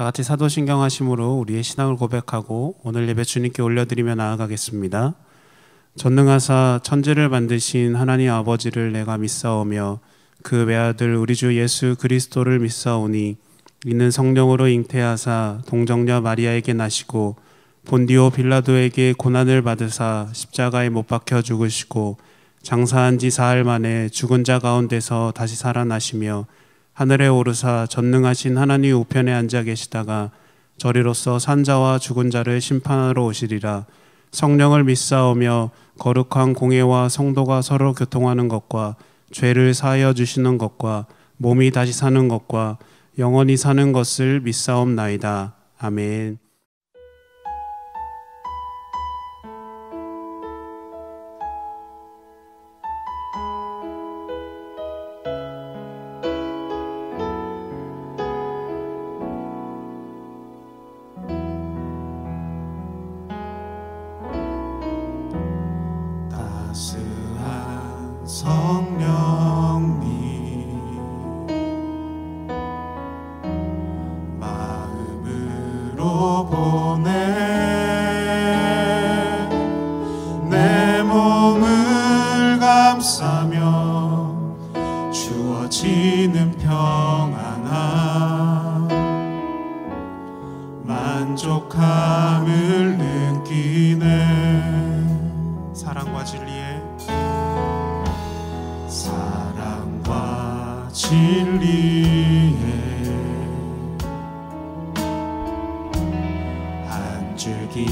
다 같이 사도신경 하심으로 우리의 신앙을 고백하고 오늘 예배 주님께 올려드리며 나아가겠습니다. 전능하사 천지를 만드신 하나님 아버지를 내가 믿사오며 그 외아들 우리 주 예수 그리스도를 믿사오니 이는 성령으로 잉태하사 동정녀 마리아에게 나시고 본디오 빌라도에게 고난을 받으사 십자가에 못 박혀 죽으시고 장사한 지 사흘 만에 죽은 자 가운데서 다시 살아나시며 하늘에 오르사 전능하신 하나님 우편에 앉아 계시다가 저리로서 산자와 죽은 자를 심판하러 오시리라. 성령을 믿사오며 거룩한 공회와 성도가 서로 교통하는 것과 죄를 사하여 주시는 것과 몸이 다시 사는 것과 영원히 사는 것을 믿사옵나이다. 아멘. 따스한 성령님 마음으로 보내 내 몸을 감싸며 주어지는 평안함 만족함을 느끼네. 사랑과 진리에 한 줄기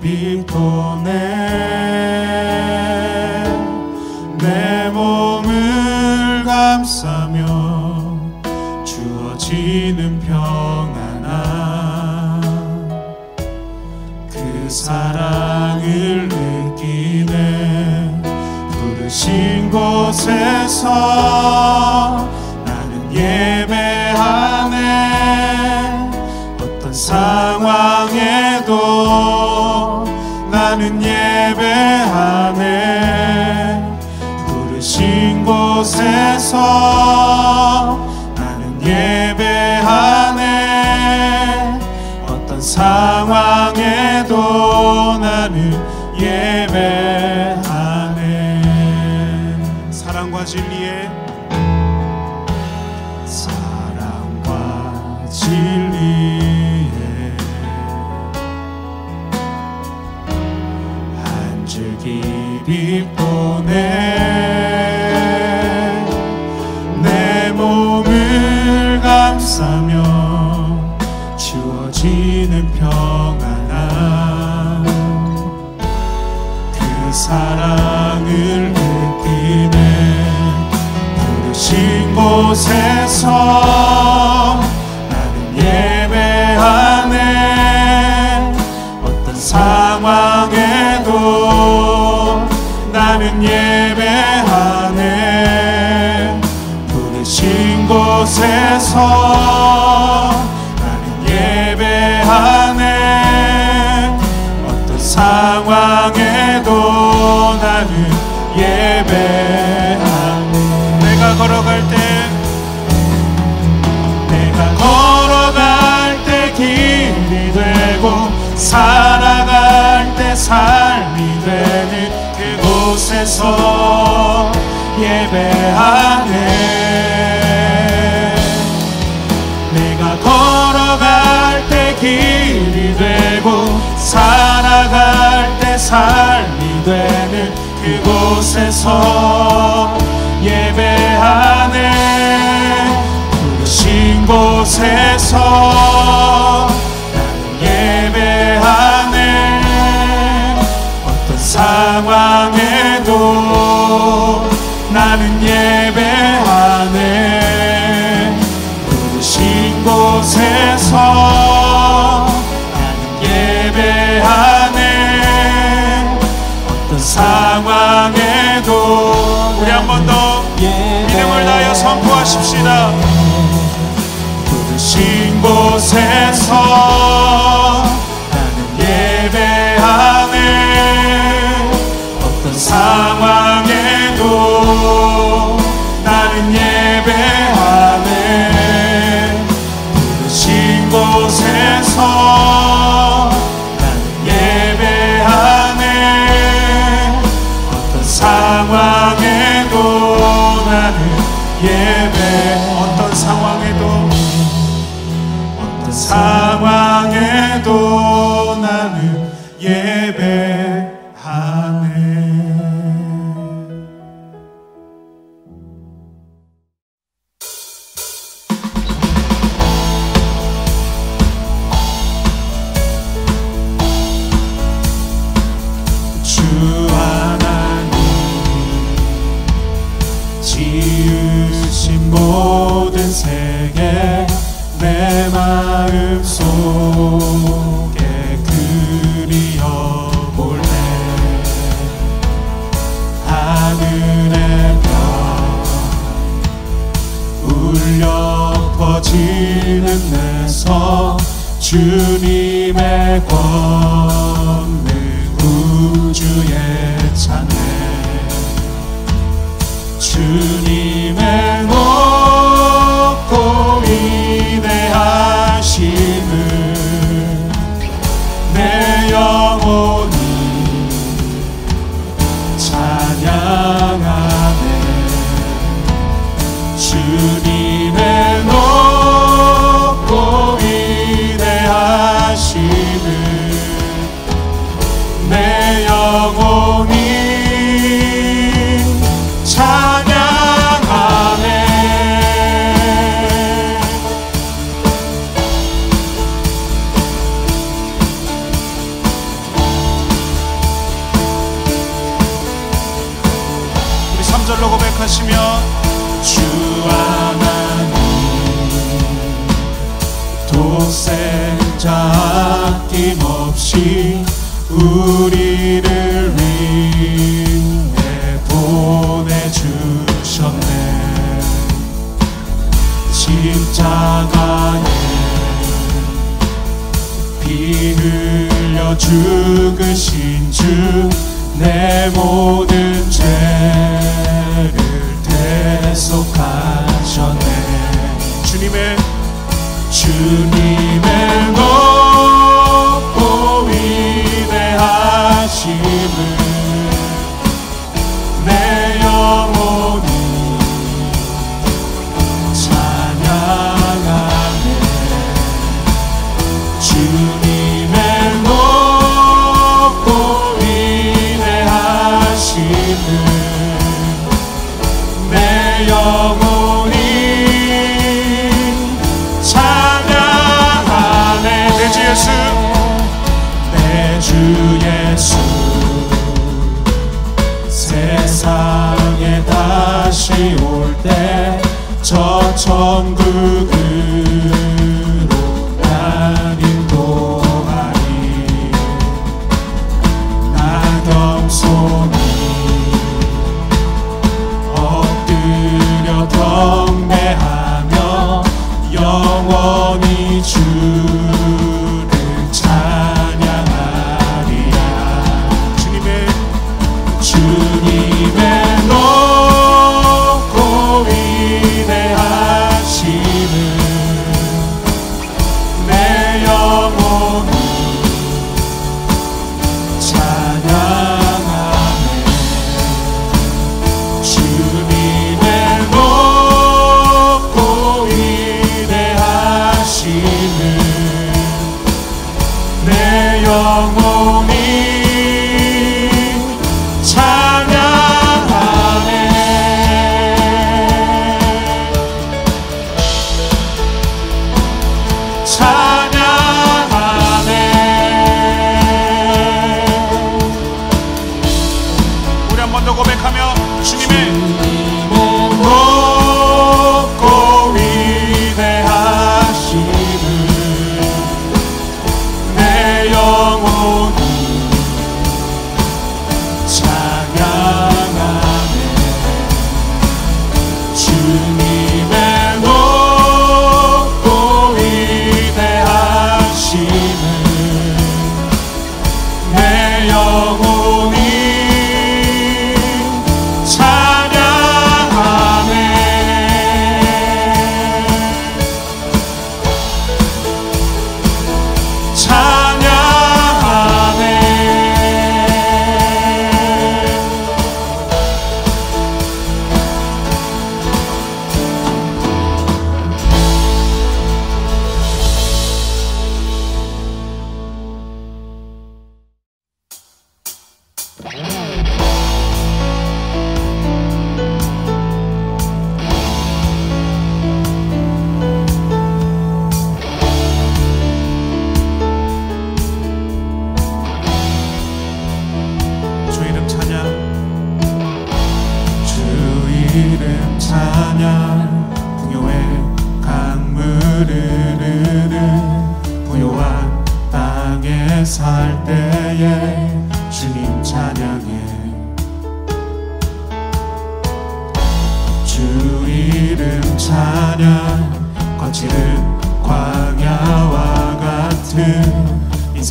빛 보내 내 몸을 감싸며 주어지는 평안함 그 사랑을 느끼네. 부르신 곳에서 나는 예배하네. 어떤 상황에도 나는 예배하네. 부르신 곳에서 나는 예배하네. 어떤 상황에도 나는 예배하네. 사랑과 진리에 한 줄기 빛 보내 내 몸을 감싸며 주어지는 평안함 그 사랑을 느끼네. 부르신 곳에서 나는 예배하네. 어떤 상황에도 나는 예배하네. 부르신 곳에서 나는 예배하네. 어떤 상황에도 나는 예배하네. 내가 걸어갈 때 길이 되고 살아갈 때 삶이 되는 그곳에서 예배하네. 내가 걸어갈 때 길이 되고 살아갈 때 삶이 되는 그곳에서 예배하네. 부르신 곳에서 나는 예배하네. 어떤 상황에도 나는 예배하네. 부르신 곳에서 나는 예배하네. 어떤 상황에도 우리 한 번 더 믿음을 다하여 선포하십시다. 부르신 곳에서 나는 예배하네. 어떤 상황에도 나는 예배하네. 부르신 곳에 어떤 상황에도 나는 예배하네. 주 하나님 지으신 모든 세계 내 마음속에 그리어볼래. 하늘의 별 울려 퍼지는 내 성 주님의 권능 우주의 찬양 주님의 높고 위대하심을 내 영혼이 찬양하네. 주님의 높고 위대하심을 내 영혼이 찬양하네. 우리 3절로 고백하시며 주 하나님 독생자 아낌없이 우리를 위해 보내주셨네. 십자가에 피 흘려 죽으신 주 내 모든 죄를 대속하셨네. 주님의 높고 위대하심을 내 영혼이 찬양하네. 주님의 높고 위대하심을 내 영혼이 찬양하네. 내 주 예수, 내 주 예수 세상에 다시 올 때 저 천국으로 날 인도하리. 나 겸손히 엎드려 경배하며 영원히 주를 찬양하리라. 주님의 높고 위대하심을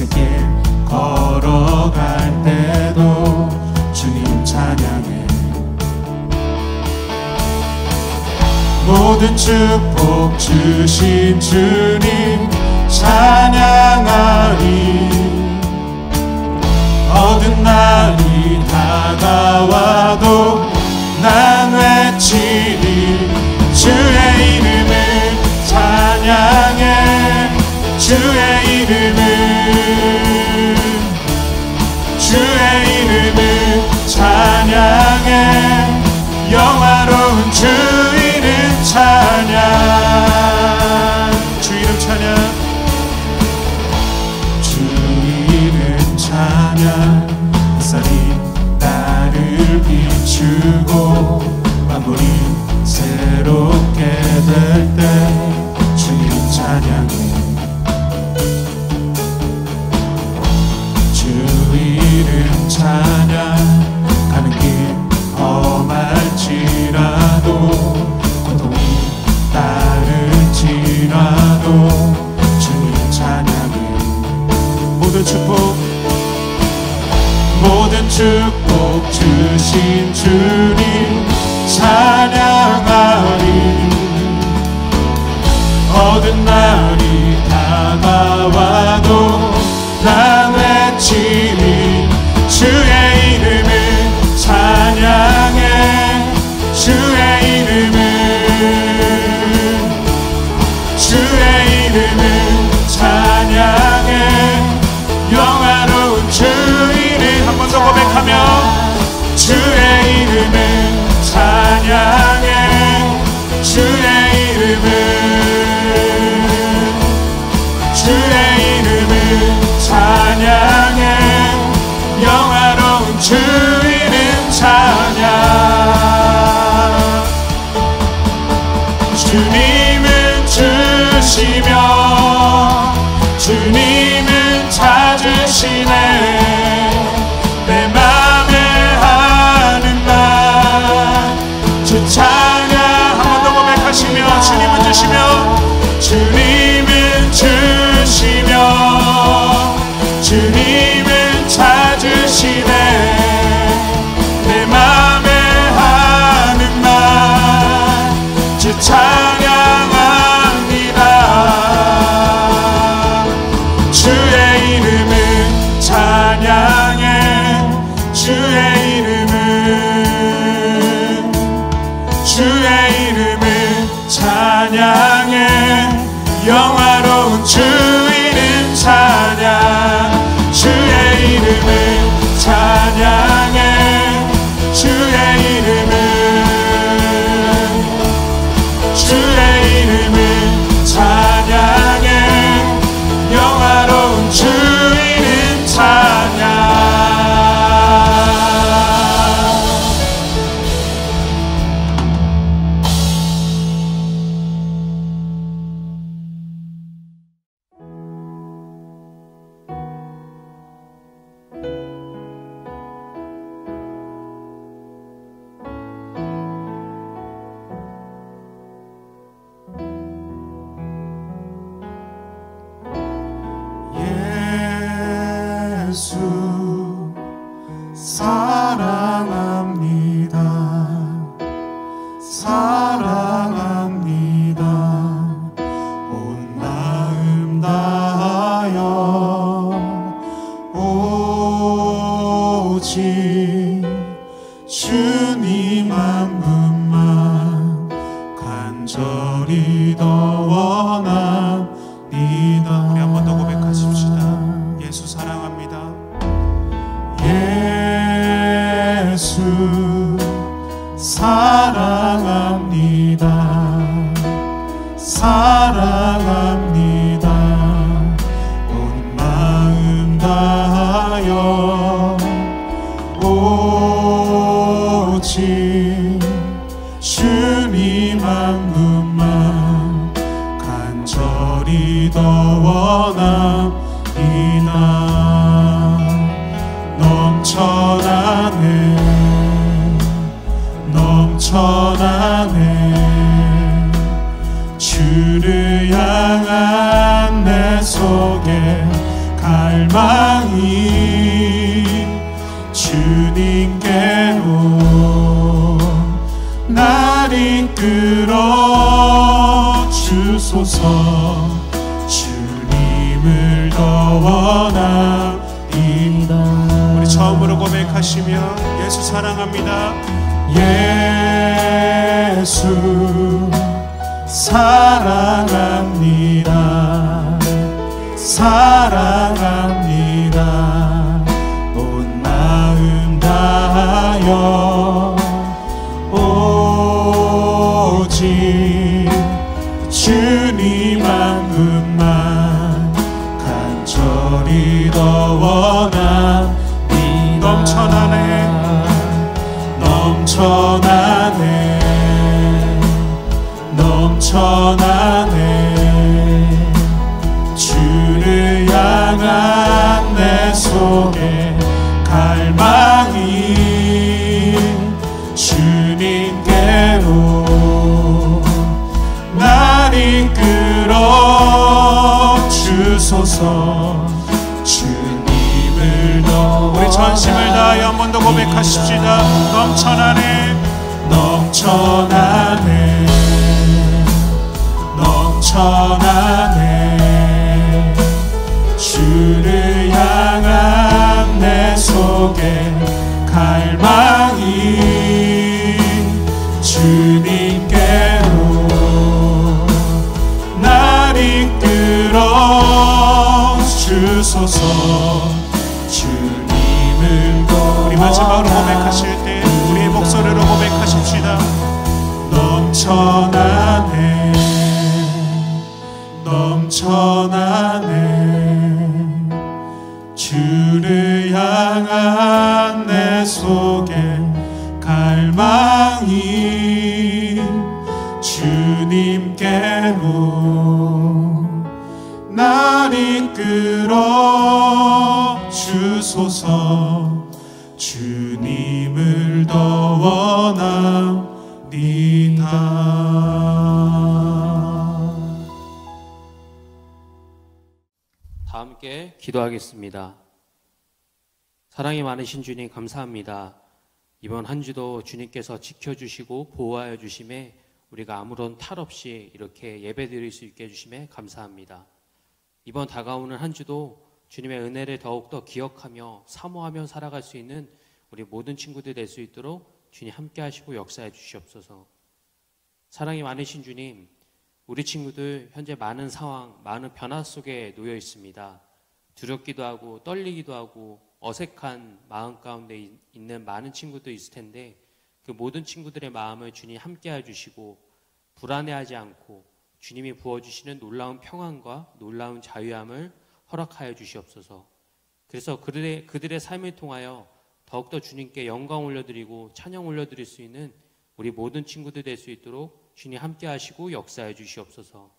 인생길 걸어갈 때도 주님 찬양해. 모든 축복 주신 주님 찬양하리. 어두운 날이 다가와도 난 외치리. 주의 이름을 찬양해. 주의 이름을 찬양해. 영화로운 주 이름 찬양. 주 이름 찬양. 주 이름 찬양. 햇살이 나를 비추고 만물이 새롭게 될 때 주님 찬양해. 주 이름 찬양. 가는 길 험할지라도 고통이 따를지라도 주님 찬양해. 모든 축복 주신 주님 찬양하리. 어두운 날이 다가와도 난 외치리. 주의 이름을 찬양해. 주의 이름을 찬양해. 영화로운 주 이름 한 번 더 고백하며 주의 이름을 찬양해. 주의 이름을 찬양해. 영화로운 주 이름 찬양. 주님은 주시며 주님은 찾으시네. 내 맘에 하는 말 주 찬양. 한 번 더 고백하시며 주님은 주시며 주님은 주시며 주님은 찾으시네. 내 맘에 하는 말 주 찬양합니다. 주의 이름을 찬양해. 주의 이름을 찬양해. 영화로운 주 이름 찬양. 주의 이름을 찬양해. 주의 이름을 찬양해. 영화로운 주 이름 찬양. 예수 사랑합니다. 사랑합니다. 온 마음 다하여 오직 주님 한 분만 간절히 더 원합니다. 우리 한 번 더 고백하십시다. 예수 사랑합니다. 예수 사랑합니다. 사랑합니다. 온 마음 다하여 오직 주님 한 분만 간절히 더 원합니다. 넘쳐나네 주를 향한 내 속에 갈망 주소서. 주님을 더 원합니다. 우리 처음으로 고백하시며 예수 사랑합니다. 예수 사랑합니다. 사랑합니다. 온 마음 다하여 오직 주님 한 분만 간절히 더 원합니다. 넘쳐나네 넘쳐나네 넘쳐나네. 주를 향한 내 속에 갈망이 주님께로 날 이끌어 주소서. 주님을 더 우리 전심을 다하여 한 번 더 고백하십시다. 넘쳐나네 넘쳐나네 넘쳐나네. 주를 향한 내 속에 갈망이 주님께로 날 이끌어 주소서. 주님을 우리 마지막으로 고백하실 때 우리의 목소리로 고백하십시다. 넘쳐나네 넘쳐나네. 주를 향한 내 속에 갈망이 주님께로 날 이끌어 주소서. 주님을 더 원합니다. 다 함께 기도하겠습니다. 사랑이 많으신 주님 감사합니다. 이번 한 주도 주님께서 지켜주시고 보호하여 주심에 우리가 아무런 탈 없이 이렇게 예배드릴 수 있게 해주심에 감사합니다. 이번 다가오는 한 주도 주님의 은혜를 더욱더 기억하며 사모하며 살아갈 수 있는 우리 모든 친구들 될 수 있도록 주님 함께 하시고 역사해 주시옵소서. 사랑이 많으신 주님, 우리 친구들 현재 많은 상황, 많은 변화 속에 놓여 있습니다. 두렵기도 하고 떨리기도 하고 어색한 마음 가운데 있는 많은 친구도 있을 텐데 그 모든 친구들의 마음을 주님 함께 해주시고 불안해하지 않고 주님이 부어주시는 놀라운 평안과 놀라운 자유함을 허락하여 주시옵소서. 그래서 그들의 삶을 통하여 더욱더 주님께 영광 올려드리고 찬양 올려드릴 수 있는 우리 모든 친구들 될 수 있도록 주님 함께 하시고 역사해 주시옵소서.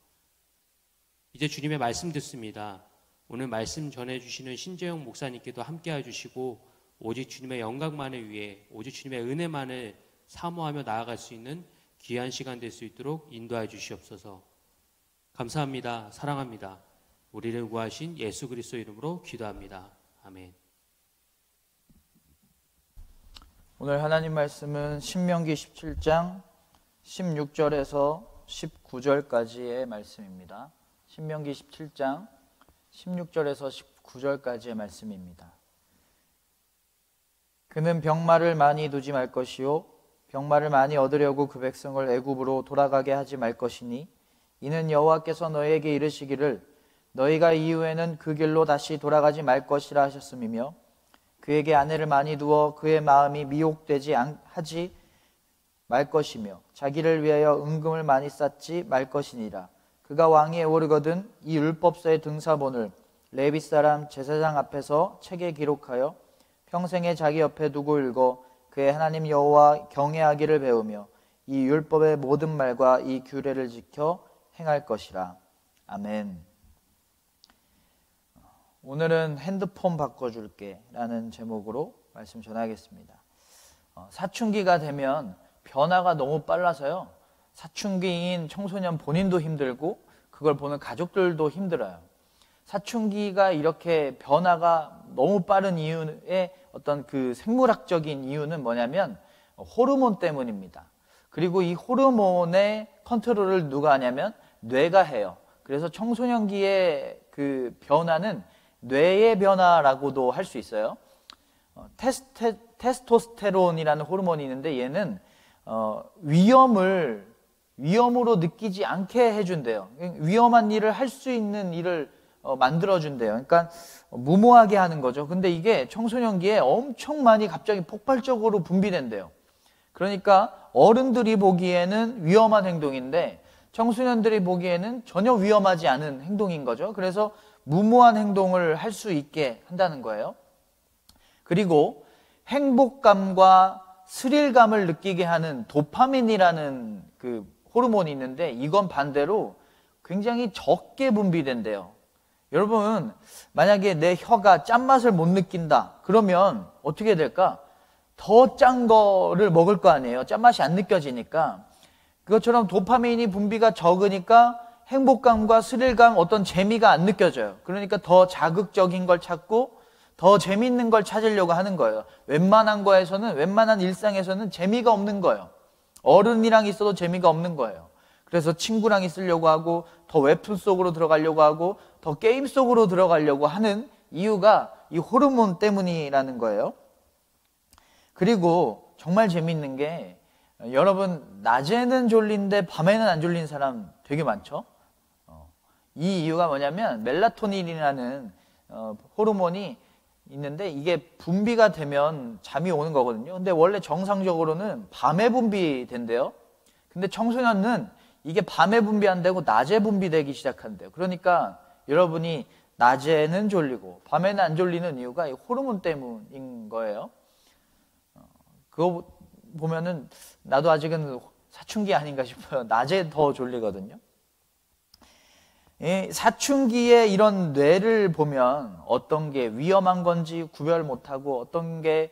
이제 주님의 말씀 듣습니다. 오늘 말씀 전해주시는 신재영 목사님께도 함께 해주시고 오직 주님의 영광만을 위해 오직 주님의 은혜만을 사모하며 나아갈 수 있는 귀한 시간 될 수 있도록 인도해 주시옵소서. 감사합니다. 사랑합니다. 우리를 구하신 예수 그리스도 이름으로 기도합니다. 아멘. 오늘 하나님 말씀은 신명기 17장 16절에서 19절까지의 말씀입니다. 신명기 17장 16절에서 19절까지의 말씀입니다. 그는 병마를 많이 두지 말 것이요 병마를 많이 얻으려고 그 백성을 애굽으로 돌아가게 하지 말 것이니 이는 여호와께서 너희에게 이르시기를 너희가 이후에는 그 길로 다시 돌아가지 말 것이라 하셨음이며 그에게 아내를 많이 두어 그의 마음이 미혹되지 하지 말 것이며 자기를 위하여 은금을 많이 쌓지 말 것이니라. 그가 왕위에 오르거든 이 율법서의 등사본을 레위 사람 제사장 앞에서 책에 기록하여 평생에 자기 옆에 두고 읽어 그의 하나님 여호와 경외하기를 배우며 이 율법의 모든 말과 이 규례를 지켜 행할 것이라. 아멘. 오늘은 핸드폰 바꿔줄게 라는 제목으로 말씀 전하겠습니다. 사춘기가 되면 변화가 너무 빨라서요, 사춘기인 청소년 본인도 힘들고 그걸 보는 가족들도 힘들어요. 사춘기가 이렇게 변화가 너무 빠른 이유의 어떤 그 생물학적인 이유는 뭐냐면 호르몬 때문입니다. 그리고 이 호르몬의 컨트롤을 누가 하냐면 뇌가 해요. 그래서 청소년기의 그 변화는 뇌의 변화라고도 할 수 있어요. 테스토스테론이라는 호르몬이 있는데 얘는 위험으로 느끼지 않게 해준대요. 위험한 일을 할 수 있는 일을 만들어준대요. 그러니까 무모하게 하는 거죠. 근데 이게 청소년기에 엄청 많이 갑자기 폭발적으로 분비된대요. 그러니까 어른들이 보기에는 위험한 행동인데 청소년들이 보기에는 전혀 위험하지 않은 행동인 거죠. 그래서 무모한 행동을 할 수 있게 한다는 거예요. 그리고 행복감과 스릴감을 느끼게 하는 도파민이라는 그 호르몬이 있는데 이건 반대로 굉장히 적게 분비된대요. 여러분, 만약에 내 혀가 짠맛을 못 느낀다 그러면 어떻게 될까? 더 짠 거를 먹을 거 아니에요. 짠맛이 안 느껴지니까. 그것처럼 도파민이 분비가 적으니까 행복감과 스릴감, 어떤 재미가 안 느껴져요. 그러니까 더 자극적인 걸 찾고 더 재밌는 걸 찾으려고 하는 거예요. 웬만한 일상에서는 재미가 없는 거예요. 어른이랑 있어도 재미가 없는 거예요. 그래서 친구랑 있으려고 하고 더 웹툰 속으로 들어가려고 하고 더 게임 속으로 들어가려고 하는 이유가 이 호르몬 때문이라는 거예요. 그리고 정말 재밌는 게 여러분, 낮에는 졸린데 밤에는 안 졸린 사람 되게 많죠? 이 이유가 뭐냐면 멜라토닌이라는 호르몬이 있는데 이게 분비가 되면 잠이 오는 거거든요. 근데 원래 정상적으로는 밤에 분비된대요. 근데 청소년은 이게 밤에 분비 안 되고 낮에 분비되기 시작한대요. 그러니까 여러분이 낮에는 졸리고 밤에는 안 졸리는 이유가 이 호르몬 때문인 거예요. 그거 보면은 나도 아직은 사춘기 아닌가 싶어요. 낮에 더 졸리거든요. 사춘기에 이런 뇌를 보면 어떤 게 위험한 건지 구별 못하고 어떤 게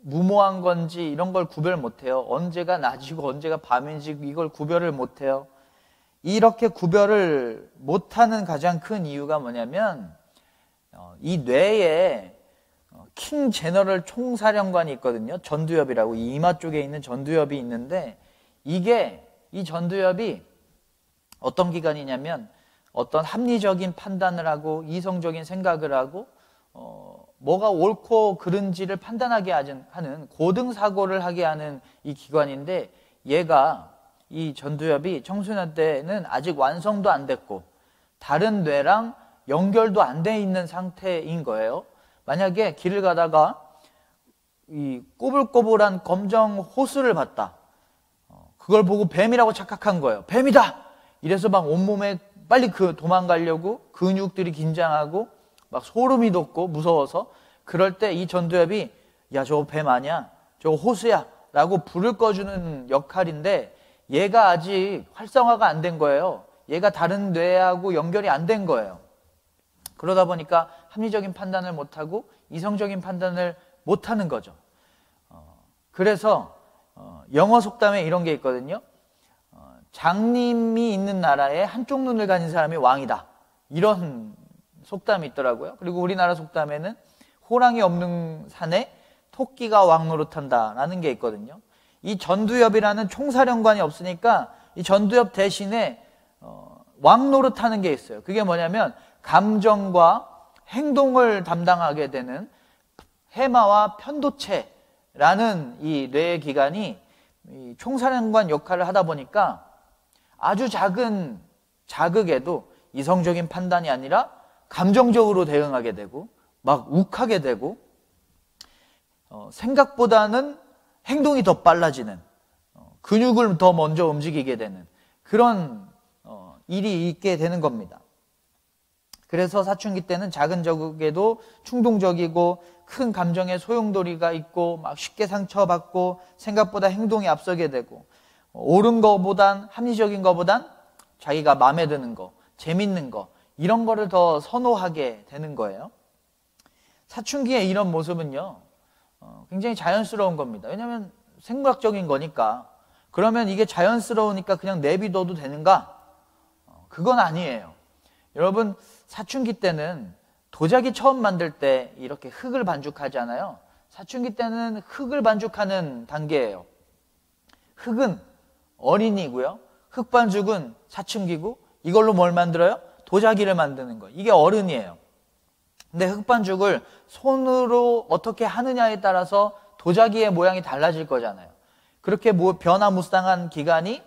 무모한 건지 이런 걸 구별 못해요. 언제가 낮이고 언제가 밤인지 이걸 구별을 못해요. 이렇게 구별을 못하는 가장 큰 이유가 뭐냐면 이 뇌에 킹 제너럴 총사령관이 있거든요. 전두엽이라고 이 이마 쪽에 있는 전두엽이 있는데 이 전두엽이 어떤 기관이냐면 어떤 합리적인 판단을 하고 이성적인 생각을 하고 뭐가 옳고 그른지를 판단하게 하는 고등사고를 하게 하는 이 기관인데 이 전두엽이 청소년 때는 아직 완성도 안 됐고 다른 뇌랑 연결도 안 돼 있는 상태인 거예요. 만약에 길을 가다가 이 꼬불꼬불한 검정 호수를 봤다. 그걸 보고 뱀이라고 착각한 거예요. 뱀이다! 이래서 막 온몸에 빨리 도망가려고 근육들이 긴장하고 막 소름이 돋고 무서워서 그럴 때 이 전두엽이 야, 저거 뱀 아니야? 저거 호수야? 라고 불을 꺼주는 역할인데 얘가 아직 활성화가 안 된 거예요. 얘가 다른 뇌하고 연결이 안 된 거예요. 그러다 보니까 합리적인 판단을 못하고 이성적인 판단을 못하는 거죠. 그래서 영어 속담에 이런 게 있거든요. 장님이 있는 나라에 한쪽 눈을 가진 사람이 왕이다. 이런 속담이 있더라고요. 그리고 우리나라 속담에는 호랑이 없는 산에 토끼가 왕 노릇한다 라는 게 있거든요. 이 전두엽이라는 총사령관이 없으니까 이 전두엽 대신에 왕 노릇하는 게 있어요. 그게 뭐냐면 감정과 행동을 담당하게 되는 해마와 편도체라는 이 뇌의 기관이 이 총사령관 역할을 하다 보니까 아주 작은 자극에도 이성적인 판단이 아니라 감정적으로 대응하게 되고 막 욱하게 되고 생각보다는 행동이 더 빨라지는 근육을 더 먼저 움직이게 되는 그런 일이 있게 되는 겁니다. 그래서 사춘기 때는 작은 자극에도 충동적이고 큰 감정에 소용돌이가 있고 막 쉽게 상처받고 생각보다 행동이 앞서게 되고 옳은 거보단 합리적인 거보단 자기가 마음에 드는 거, 재밌는 거 이런 거를 더 선호하게 되는 거예요. 사춘기의 이런 모습은요 굉장히 자연스러운 겁니다. 왜냐하면 생물학적인 거니까. 그러면 이게 자연스러우니까 그냥 내비둬도 되는가? 그건 아니에요. 여러분 사춘기 때는 도자기 처음 만들 때 이렇게 흙을 반죽하잖아요. 사춘기 때는 흙을 반죽하는 단계예요. 흙은 어린이고요. 흑반죽은 사춘기고 이걸로 뭘 만들어요? 도자기를 만드는 거예요. 이게 어른이에요. 근데 흑반죽을 손으로 어떻게 하느냐에 따라서 도자기의 모양이 달라질 거잖아요. 그렇게 변화무쌍한 기간이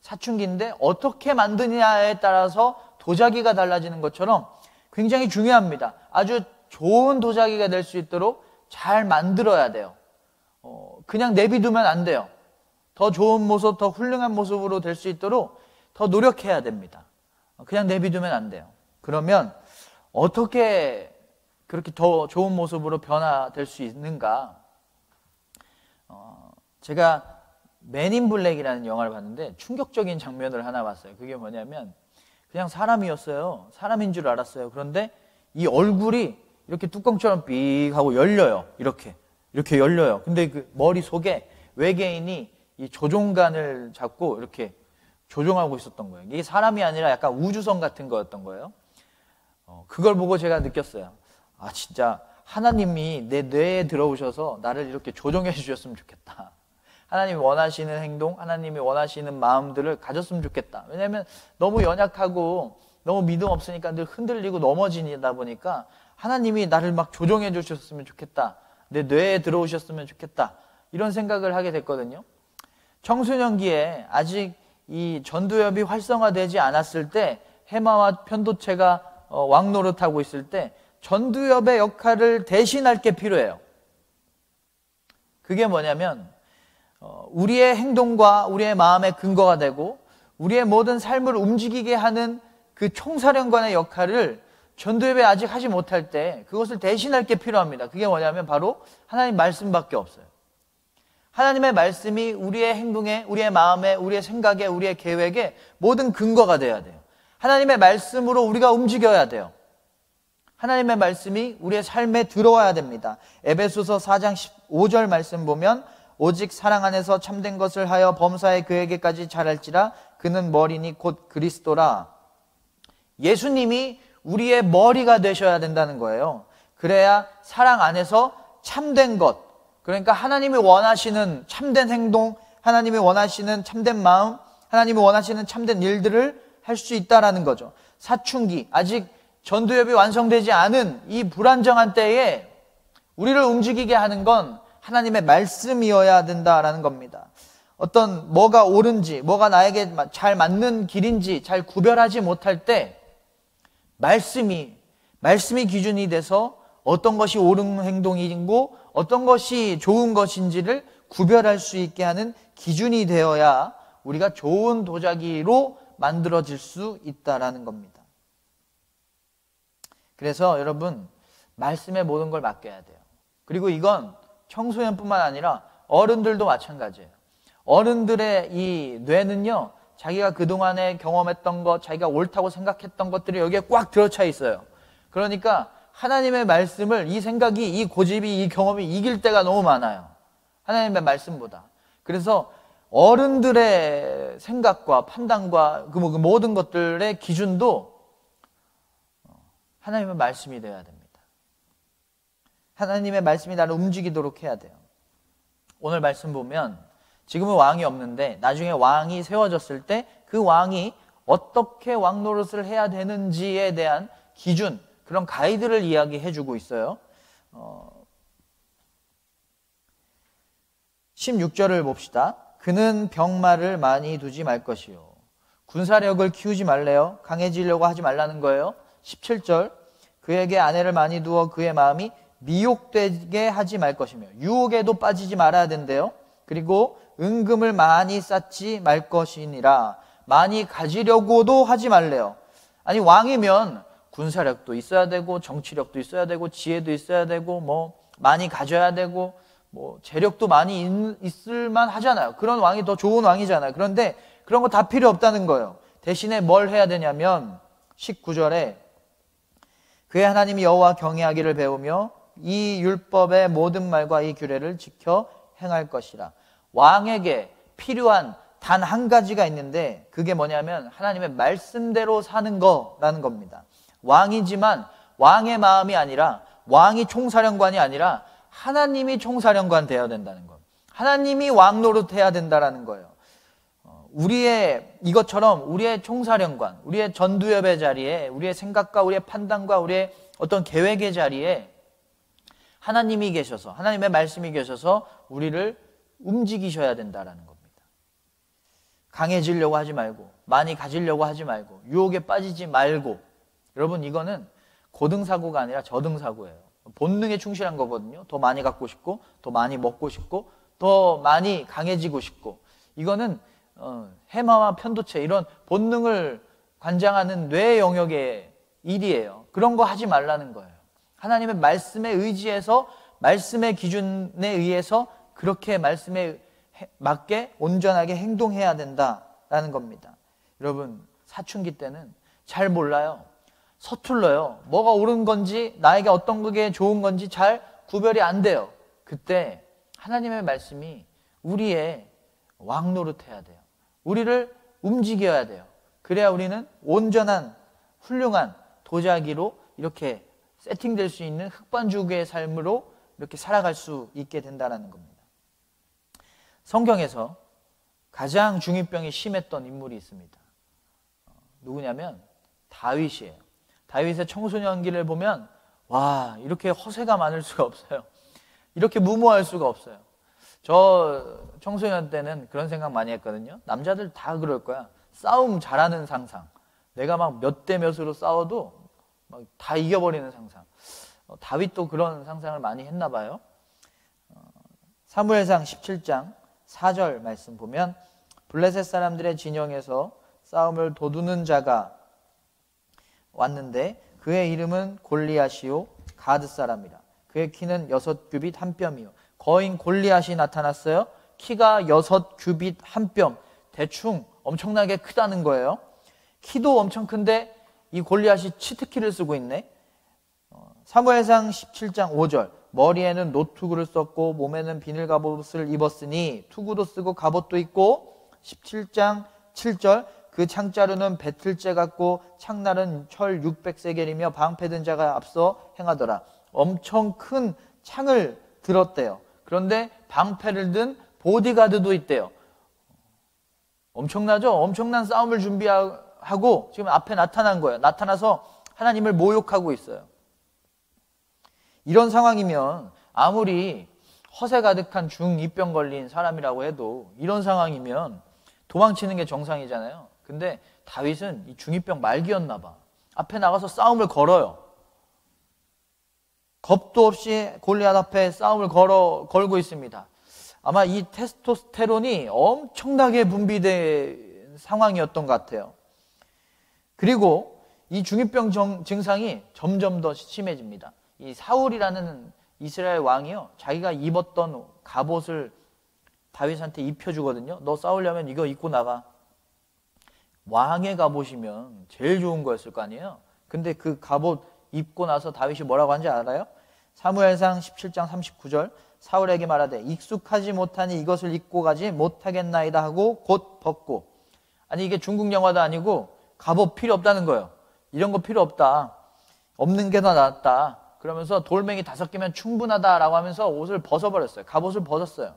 사춘기인데 어떻게 만드냐에 따라서 도자기가 달라지는 것처럼 굉장히 중요합니다. 아주 좋은 도자기가 될 수 있도록 잘 만들어야 돼요. 그냥 내비두면 안 돼요. 더 좋은 모습, 더 훌륭한 모습으로 될 수 있도록 더 노력해야 됩니다. 그냥 내비두면 안 돼요. 그러면 어떻게 그렇게 더 좋은 모습으로 변화될 수 있는가? 제가 맨인 블랙이라는 영화를 봤는데 충격적인 장면을 하나 봤어요. 그게 뭐냐면 그냥 사람이었어요. 사람인 줄 알았어요. 그런데 이 얼굴이 이렇게 뚜껑처럼 삑 하고 열려요. 이렇게 열려요. 근데 그 머리 속에 외계인이 이 조종관을 잡고 이렇게 조종하고 있었던 거예요. 이게 사람이 아니라 약간 우주선 같은 거였던 거예요. 그걸 보고 제가 느꼈어요. 아, 진짜 하나님이 내 뇌에 들어오셔서 나를 이렇게 조종해 주셨으면 좋겠다. 하나님이 원하시는 행동, 하나님이 원하시는 마음들을 가졌으면 좋겠다. 왜냐하면 너무 연약하고 너무 믿음 없으니까 늘 흔들리고 넘어지다 보니까 하나님이 나를 막 조종해 주셨으면 좋겠다. 내 뇌에 들어오셨으면 좋겠다. 이런 생각을 하게 됐거든요. 청소년기에 아직 이 전두엽이 활성화되지 않았을 때 해마와 편도체가 왕노릇하고 있을 때 전두엽의 역할을 대신할 게 필요해요. 그게 뭐냐면 우리의 행동과 우리의 마음의 근거가 되고 우리의 모든 삶을 움직이게 하는 그 총사령관의 역할을 전두엽이 아직 하지 못할 때 그것을 대신할 게 필요합니다. 그게 뭐냐면 바로 하나님 말씀밖에 없어요. 하나님의 말씀이 우리의 행동에, 우리의 마음에, 우리의 생각에, 우리의 계획에 모든 근거가 돼야 돼요. 하나님의 말씀으로 우리가 움직여야 돼요. 하나님의 말씀이 우리의 삶에 들어와야 됩니다. 에베소서 4장 15절 말씀 보면 오직 사랑 안에서 참된 것을 하여 범사에 그에게까지 자랄지라 그는 머리니 곧 그리스도라. 예수님이 우리의 머리가 되셔야 된다는 거예요. 그래야 사랑 안에서 참된 것, 그러니까 하나님이 원하시는 참된 행동, 하나님이 원하시는 참된 마음, 하나님이 원하시는 참된 일들을 할 수 있다라는 거죠. 사춘기, 아직 전두엽이 완성되지 않은 이 불안정한 때에 우리를 움직이게 하는 건 하나님의 말씀이어야 된다라는 겁니다. 뭐가 옳은지, 뭐가 나에게 잘 맞는 길인지 잘 구별하지 못할 때 말씀이 기준이 돼서 어떤 것이 옳은 행동이고 어떤 것이 좋은 것인지를 구별할 수 있게 하는 기준이 되어야 우리가 좋은 도자기로 만들어질 수 있다라는 겁니다. 그래서 여러분, 말씀에 모든 걸 맡겨야 돼요. 그리고 이건 청소년뿐만 아니라 어른들도 마찬가지예요. 어른들의 이 뇌는요, 자기가 그동안에 경험했던 것, 자기가 옳다고 생각했던 것들이 여기에 꽉 들어차 있어요. 그러니까 하나님의 말씀을, 이 생각이, 이 고집이, 이 경험이 이길 때가 너무 많아요. 하나님의 말씀보다. 그래서 어른들의 생각과 판단과 그 모든 것들의 기준도 하나님의 말씀이 되어야 됩니다. 하나님의 말씀이 나를 움직이도록 해야 돼요. 오늘 말씀 보면 지금은 왕이 없는데 나중에 왕이 세워졌을 때 그 왕이 어떻게 왕노릇을 해야 되는지에 대한 기준, 그런 가이드를 이야기해 주고 있어요. 16절을 봅시다. 그는 병마를 많이 두지 말 것이요. 군사력을 키우지 말래요. 강해지려고 하지 말라는 거예요. 17절. 그에게 아내를 많이 두어 그의 마음이 미혹되게 하지 말 것이며 유혹에도 빠지지 말아야 된대요. 그리고 은금을 많이 쌓지 말 것이니라. 많이 가지려고도 하지 말래요. 아니, 왕이면 군사력도 있어야 되고 정치력도 있어야 되고 지혜도 있어야 되고 많이 가져야 되고 재력도 많이 있을만 하잖아요. 그런 왕이 더 좋은 왕이잖아요. 그런데 그런 거 다 필요 없다는 거예요. 대신에 뭘 해야 되냐면 19절에 그의 하나님 여호와 경외하기를 배우며 이 율법의 모든 말과 이 규례를 지켜 행할 것이라. 왕에게 필요한 단 한 가지가 있는데 그게 뭐냐면 하나님의 말씀대로 사는 거라는 겁니다. 왕이지만 왕의 마음이 아니라, 왕이 총사령관이 아니라 하나님이 총사령관 되어야 된다는 거예요. 하나님이 왕 노릇해야 된다는 거예요. 이것처럼 우리의 총사령관, 우리의 전두엽의 자리에, 우리의 생각과 우리의 판단과 우리의 어떤 계획의 자리에 하나님이 계셔서, 하나님의 말씀이 계셔서 우리를 움직이셔야 된다라는 겁니다. 강해지려고 하지 말고, 많이 가지려고 하지 말고, 유혹에 빠지지 말고. 여러분, 이거는 고등사고가 아니라 저등사고예요. 본능에 충실한 거거든요. 더 많이 갖고 싶고, 더 많이 먹고 싶고, 더 많이 강해지고 싶고. 이거는 해마와 편도체, 이런 본능을 관장하는 뇌 영역의 일이에요. 그런 거 하지 말라는 거예요. 하나님의 말씀에 의지해서, 말씀의 기준에 의해서 그렇게 말씀에 맞게 온전하게 행동해야 된다라는 겁니다. 여러분, 사춘기 때는 잘 몰라요. 서툴러요. 뭐가 옳은 건지, 나에게 어떤 게 좋은 건지 잘 구별이 안 돼요. 그때 하나님의 말씀이 우리의 왕노릇해야 돼요. 우리를 움직여야 돼요. 그래야 우리는 온전한 훌륭한 도자기로 이렇게 세팅될 수 있는 흑반죽의 삶으로 이렇게 살아갈 수 있게 된다는 겁니다. 성경에서 가장 중2병이 심했던 인물이 있습니다. 누구냐면 다윗이에요. 다윗의 청소년기를 보면 와, 이렇게 허세가 많을 수가 없어요. 이렇게 무모할 수가 없어요. 저 청소년 때는 그런 생각 많이 했거든요. 남자들 다 그럴 거야. 싸움 잘하는 상상. 내가 막 몇 대 몇으로 싸워도 막 다 이겨버리는 상상. 다윗도 그런 상상을 많이 했나 봐요. 사무엘상 17장 4절 말씀 보면 블레셋 사람들의 진영에서 싸움을 도두는 자가 왔는데 그의 이름은 골리앗이요 가드 사람이라. 그의 키는 6규빗 1뼘이요. 거인 골리앗이 나타났어요. 키가 6규빗 1뼘. 대충 엄청나게 크다는 거예요. 키도 엄청 큰데 이 골리앗이 치트키를 쓰고 있네. 사무엘상 17장 5절 머리에는 노투구를 썼고 몸에는 비늘 갑옷을 입었으니 투구도 쓰고 갑옷도 있고 17장 7절 그 창자루는 배틀째 같고 창날은 철 600세겔이며 방패든 자가 앞서 행하더라. 엄청 큰 창을 들었대요. 그런데 방패를 든 보디가드도 있대요. 엄청나죠? 엄청난 싸움을 준비하고 지금 앞에 나타난 거예요. 나타나서 하나님을 모욕하고 있어요. 이런 상황이면 아무리 허세 가득한 중2병 걸린 사람이라고 해도 이런 상황이면 도망치는 게 정상이잖아요. 근데 다윗은 이 중2병 말기였나 봐. 앞에 나가서 싸움을 걸어요. 겁도 없이 골리앗 앞에 싸움을 걸고 있습니다. 아마 이 테스토스테론이 엄청나게 분비된 상황이었던 것 같아요. 그리고 이 중2병 증상이 점점 더 심해집니다. 이 사울이라는 이스라엘 왕이요, 자기가 입었던 갑옷을 다윗한테 입혀주거든요. 너 싸우려면 이거 입고 나가. 왕의 갑옷이면 제일 좋은 거였을 거 아니에요. 근데 그 갑옷 입고 나서 다윗이 뭐라고 한지 알아요? 사무엘상 17장 39절 사울에게 말하되 익숙하지 못하니 이것을 입고 가지 못하겠나이다 하고 곧 벗고. 아니 이게 중국 영화도 아니고 갑옷 필요 없다는 거예요. 이런 거 필요 없다. 없는 게 더 낫다. 그러면서 돌멩이 5개면 충분하다라고 하면서 옷을 벗어버렸어요. 갑옷을 벗었어요.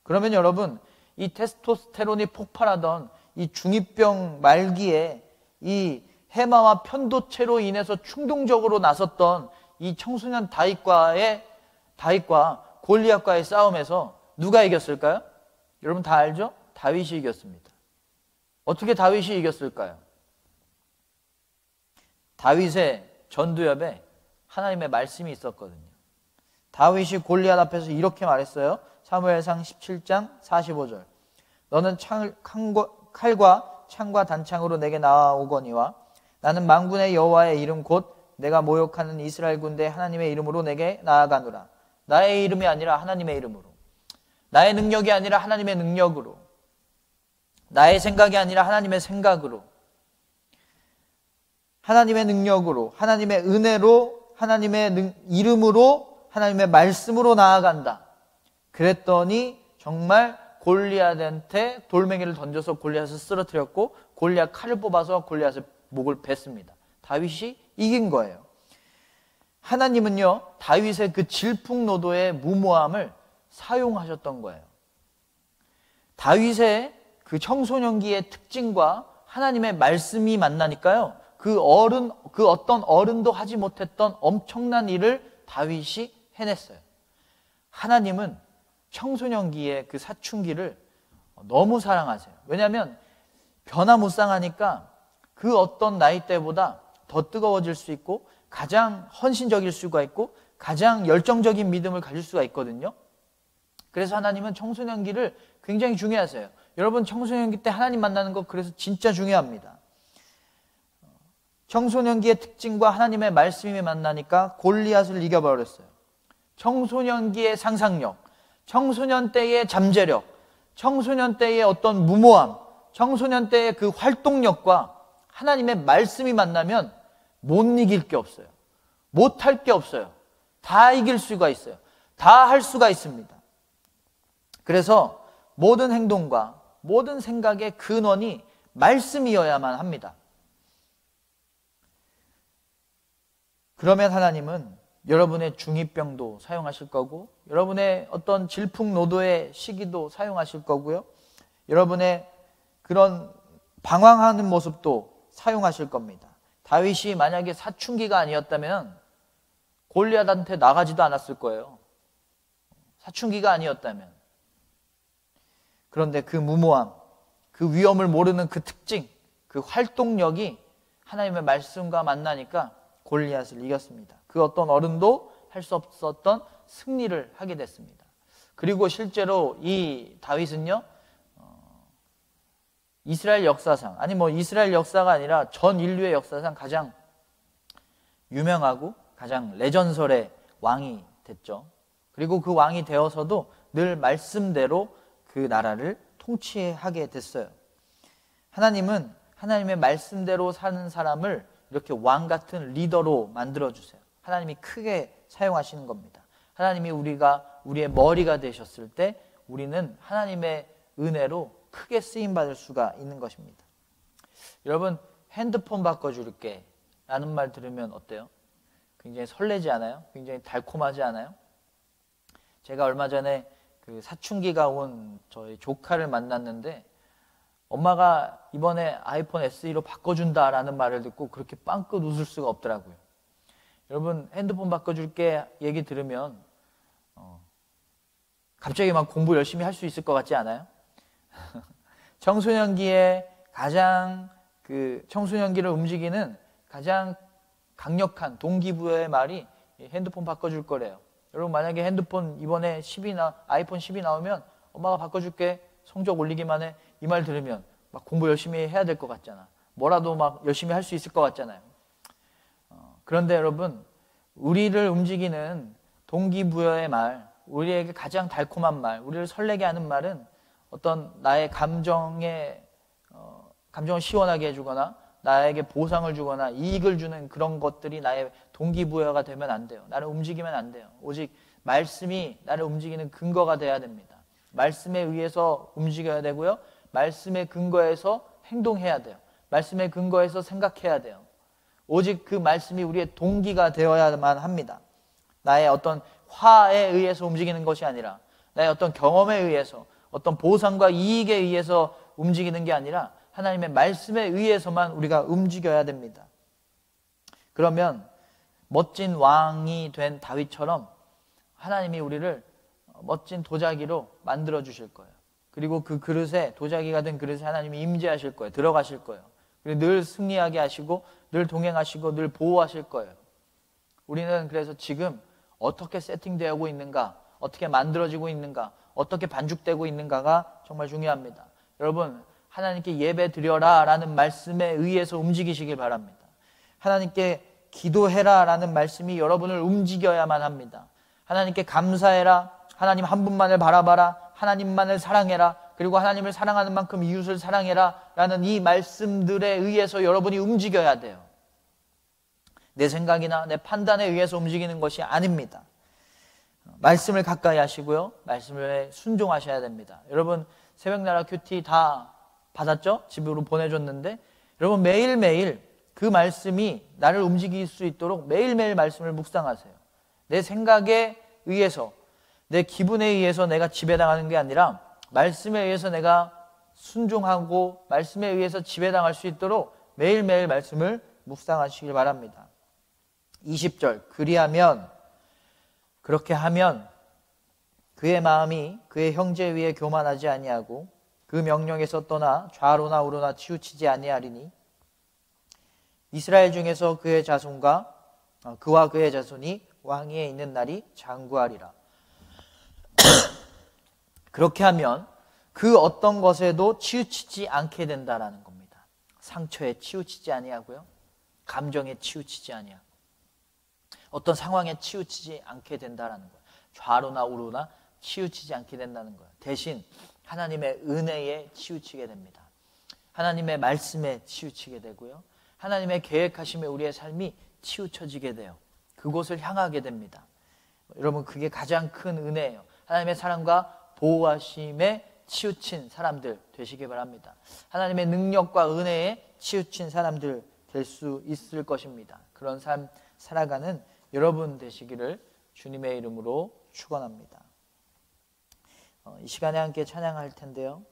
그러면 여러분, 이 테스토스테론이 폭발하던 이 중2병 말기에 이 해마와 편도체로 인해서 충동적으로 나섰던 이 청소년 다윗과 골리앗과의 싸움에서 누가 이겼을까요? 여러분 다 알죠? 다윗이 이겼습니다. 어떻게 다윗이 이겼을까요? 다윗의 전두엽에 하나님의 말씀이 있었거든요. 다윗이 골리앗 앞에서 이렇게 말했어요. 사무엘상 17장 45절 너는 칼과 창과 단창으로 내게 나아오거니와 나는 만군의 여호와의 이름 곧 내가 모욕하는 이스라엘 군대 하나님의 이름으로 내게 나아가노라. 나의 이름이 아니라 하나님의 이름으로, 나의 능력이 아니라 하나님의 능력으로, 나의 생각이 아니라 하나님의 생각으로, 하나님의 능력으로, 하나님의 은혜로, 하나님의 이름으로, 하나님의 말씀으로 나아간다. 그랬더니 정말 골리앗한테 돌멩이를 던져서 골리앗을 쓰러뜨렸고 골리앗 칼을 뽑아서 골리앗의 목을 뱄습니다. 다윗이 이긴 거예요. 하나님은요, 다윗의 그 질풍노도의 무모함을 사용하셨던 거예요. 다윗의 그 청소년기의 특징과 하나님의 말씀이 만나니까요, 그 어떤 어른도 하지 못했던 엄청난 일을 다윗이 해냈어요. 하나님은 청소년기의 그 사춘기를 너무 사랑하세요. 왜냐하면 변화무쌍하니까 그 어떤 나이대보다 더 뜨거워질 수 있고, 가장 헌신적일 수가 있고, 가장 열정적인 믿음을 가질 수가 있거든요. 그래서 하나님은 청소년기를 굉장히 중요하세요. 여러분, 청소년기 때 하나님 만나는 거 그래서 진짜 중요합니다. 청소년기의 특징과 하나님의 말씀이 만나니까 골리앗을 이겨버렸어요. 청소년기의 상상력, 청소년 때의 잠재력, 청소년 때의 어떤 무모함, 청소년 때의 그 활동력과 하나님의 말씀이 만나면 못 이길 게 없어요. 못할 게 없어요. 다 이길 수가 있어요. 다 할 수가 있습니다. 그래서 모든 행동과 모든 생각의 근원이 말씀이어야만 합니다. 그러면 하나님은 여러분의 중2병도 사용하실 거고, 여러분의 어떤 질풍노도의 시기도 사용하실 거고요, 여러분의 그런 방황하는 모습도 사용하실 겁니다. 다윗이 만약에 사춘기가 아니었다면 골리앗한테 나가지도 않았을 거예요. 사춘기가 아니었다면. 그런데 그 무모함, 그 위험을 모르는 그 특징, 그 활동력이 하나님의 말씀과 만나니까 골리앗을 이겼습니다. 그 어떤 어른도 할 수 없었던 승리를 하게 됐습니다. 그리고 실제로 이 다윗은요, 이스라엘 역사상, 아니 이스라엘 역사가 아니라 전 인류의 역사상 가장 유명하고 가장 레전설의 왕이 됐죠. 그리고 그 왕이 되어서도 늘 말씀대로 그 나라를 통치하게 됐어요. 하나님은 하나님의 말씀대로 사는 사람을 이렇게 왕 같은 리더로 만들어주세요. 하나님이 크게 사용하시는 겁니다. 하나님이 우리의 머리가 되셨을 때 우리는 하나님의 은혜로 크게 쓰임받을 수가 있는 것입니다. 여러분, 핸드폰 바꿔줄게 라는 말 들으면 어때요? 굉장히 설레지 않아요? 굉장히 달콤하지 않아요? 제가 얼마 전에 그 사춘기가 온 저희 조카를 만났는데, 엄마가 이번에 아이폰 SE로 바꿔준다라는 말을 듣고 그렇게 빵긋 웃을 수가 없더라고요. 여러분, 핸드폰 바꿔줄게 얘기 들으면 갑자기 막 공부 열심히 할 수 있을 것 같지 않아요? 청소년기에 가장 청소년기를 움직이는 가장 강력한 동기부여의 말이 핸드폰 바꿔줄 거래요. 여러분, 만약에 핸드폰 이번에 아이폰 10이 나오면 엄마가 바꿔줄게, 성적 올리기만 해, 이 말 들으면 막 공부 열심히 해야 될 것 같잖아. 뭐라도 막 열심히 할 수 있을 것 같잖아요. 그런데 여러분, 우리를 움직이는 동기부여의 말, 우리에게 가장 달콤한 말, 우리를 설레게 하는 말은 어떤 나의 감정을 시원하게 해주거나 나에게 보상을 주거나 이익을 주는 그런 것들이 나의 동기부여가 되면 안 돼요. 나를 움직이면 안 돼요. 오직 말씀이 나를 움직이는 근거가 돼야 됩니다. 말씀에 의해서 움직여야 되고요, 말씀의 근거에서 행동해야 돼요. 말씀의 근거에서 생각해야 돼요. 오직 그 말씀이 우리의 동기가 되어야만 합니다. 나의 어떤 화에 의해서 움직이는 것이 아니라, 나의 어떤 경험에 의해서, 어떤 보상과 이익에 의해서 움직이는 게 아니라 하나님의 말씀에 의해서만 우리가 움직여야 됩니다. 그러면 멋진 왕이 된 다윗처럼 하나님이 우리를 멋진 도자기로 만들어 주실 거예요. 그리고 그 그릇에, 도자기가 된 그릇에 하나님이 임재하실 거예요. 들어가실 거예요. 그리고 늘 승리하게 하시고 늘 동행하시고 늘 보호하실 거예요. 우리는 그래서 지금 어떻게 세팅되고 있는가, 어떻게 만들어지고 있는가, 어떻게 반죽되고 있는가가 정말 중요합니다. 여러분, 하나님께 예배 드려라 라는 말씀에 의해서 움직이시길 바랍니다. 하나님께 기도해라 라는 말씀이 여러분을 움직여야만 합니다. 하나님께 감사해라, 하나님 한 분만을 바라봐라, 하나님만을 사랑해라, 그리고 하나님을 사랑하는 만큼 이웃을 사랑해라 라는 이 말씀들에 의해서 여러분이 움직여야 돼요. 내 생각이나 내 판단에 의해서 움직이는 것이 아닙니다. 말씀을 가까이 하시고요, 말씀에 순종하셔야 됩니다. 여러분, 새벽나라 큐티 다 받았죠? 집으로 보내줬는데, 여러분 매일매일 그 말씀이 나를 움직일 수 있도록 매일매일 말씀을 묵상하세요. 내 생각에 의해서, 내 기분에 의해서 내가 지배당하는 게 아니라 말씀에 의해서 내가 순종하고 말씀에 의해서 지배당할 수 있도록 매일매일 말씀을 묵상하시길 바랍니다. 20절, 그렇게 하면 그의 마음이 그의 형제 위에 교만하지 아니하고 그 명령에서 떠나 좌로나 우로나 치우치지 아니하리니 이스라엘 중에서 그와 그의 자손이 왕위에 있는 날이 장구하리라. 그렇게 하면 그 어떤 것에도 치우치지 않게 된다라는 겁니다. 상처에 치우치지 아니하고요, 감정에 치우치지 아니하고 어떤 상황에 치우치지 않게 된다라는 거예요. 좌로나 우로나 치우치지 않게 된다는 거예요. 대신 하나님의 은혜에 치우치게 됩니다. 하나님의 말씀에 치우치게 되고요, 하나님의 계획하심에 우리의 삶이 치우쳐지게 돼요. 그곳을 향하게 됩니다. 여러분, 그게 가장 큰 은혜예요. 하나님의 사랑과 보호하심에 치우친 사람들 되시기 바랍니다. 하나님의 능력과 은혜에 치우친 사람들 될 수 있을 것입니다. 그런 삶 살아가는 여러분 되시기를 주님의 이름으로 축원합니다. 이 시간에 함께 찬양할 텐데요,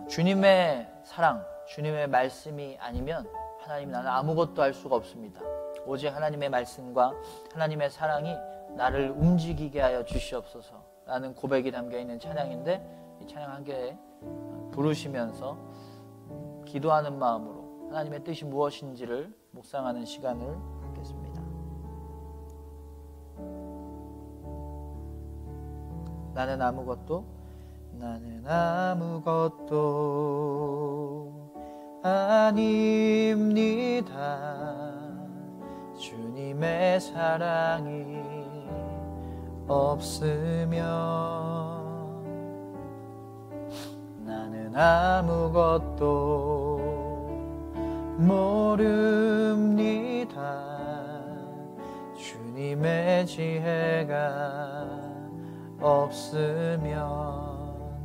주님의 사랑, 주님의 말씀이 아니면 하나님, 나는 아무것도 할 수가 없습니다. 오직 하나님의 말씀과 하나님의 사랑이 나를 움직이게 하여 주시옵소서 라는 고백이 담겨있는 찬양인데, 이 찬양 함께 부르시면서 기도하는 마음으로 하나님의 뜻이 무엇인지를 묵상하는 시간을 갖겠습니다. 나는 아무것도 아닙니다. 주님의 사랑이 없으면 나는 아무것도 모릅니다. 주님의 지혜가 없으면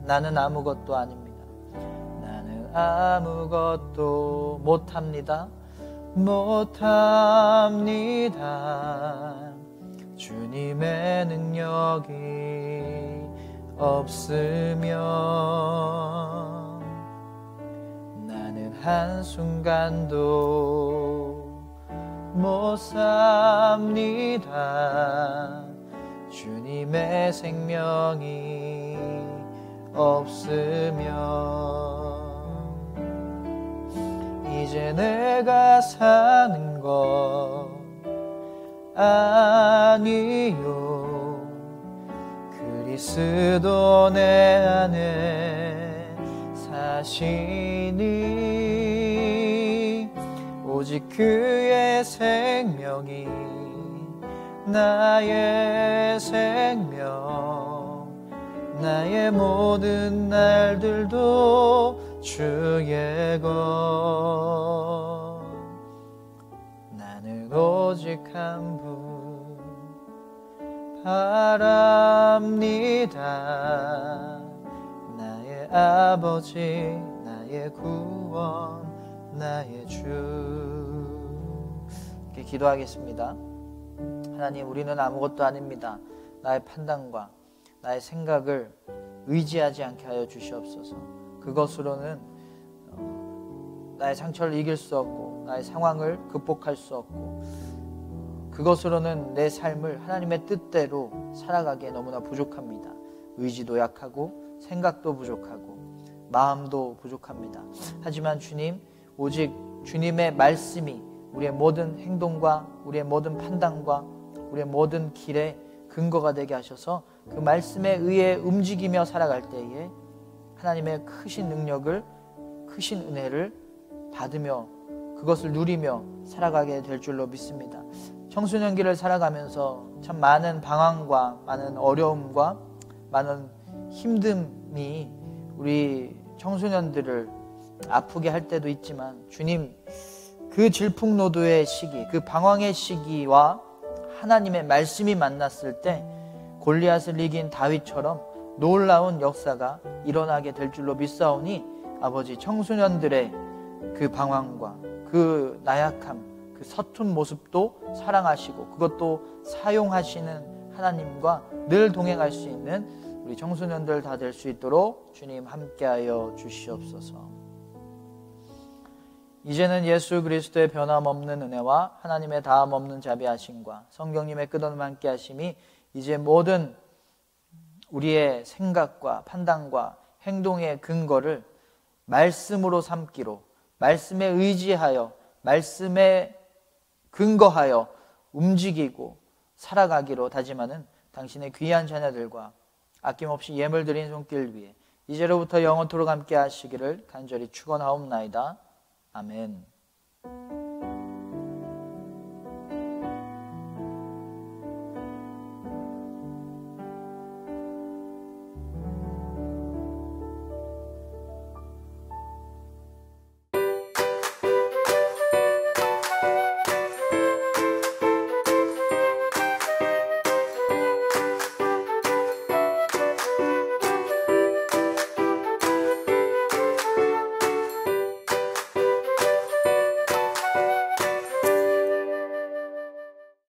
나는 아무것도 아닙니다. 나는 아무것도 못합니다. 주님의 능력이 없으면 나는 한순간도 못 삽니다. 주님의 생명이 없으면 이제 내가 사는 것 아니요, 그리스도 내 안에 사시니 오직 그의 생명이 나의 생명, 나의 모든 날들도 주의 것. 나는 오직 한 분 바랍니다. 나의 아버지, 나의 구원, 나의 주. 이렇게 기도하겠습니다. 하나님, 우리는 아무것도 아닙니다. 나의 판단과 나의 생각을 의지하지 않게 하여 주시옵소서. 그것으로는 나의 상처를 이길 수 없고 나의 상황을 극복할 수 없고 그것으로는 내 삶을 하나님의 뜻대로 살아가기에 너무나 부족합니다. 의지도 약하고 생각도 부족하고 마음도 부족합니다. 하지만 주님, 오직 주님의 말씀이 우리의 모든 행동과 우리의 모든 판단과 우리의 모든 길에 근거가 되게 하셔서 그 말씀에 의해 움직이며 살아갈 때에 하나님의 크신 능력을, 크신 은혜를 받으며 그것을 누리며 살아가게 될 줄로 믿습니다. 청소년기를 살아가면서 참 많은 방황과 많은 어려움과 많은 힘듦이 우리 청소년들을 아프게 할 때도 있지만, 주님, 그 질풍노도의 시기, 그 방황의 시기와 하나님의 말씀이 만났을 때 골리앗을 이긴 다윗처럼 놀라운 역사가 일어나게 될 줄로 믿사오니 아버지, 청소년들의 그 방황과 그 나약함, 그 서툰 모습도 사랑하시고 그것도 사용하시는 하나님과 늘 동행할 수 있는 우리 청소년들 다 될 수 있도록 주님 함께하여 주시옵소서. 이제는 예수 그리스도의 변함없는 은혜와 하나님의 다함없는 자비하심과 성령님의 끝없는 함께하심이 이제 모든 우리의 생각과 판단과 행동의 근거를 말씀으로 삼기로, 말씀에 의지하여, 말씀에 근거하여 움직이고 살아가기로 다짐하는 당신의 귀한 자녀들과 아낌없이 예물 드린 손길 위에 이제로부터 영원토록 함께 하시기를 간절히 축원하옵나이다. 아멘.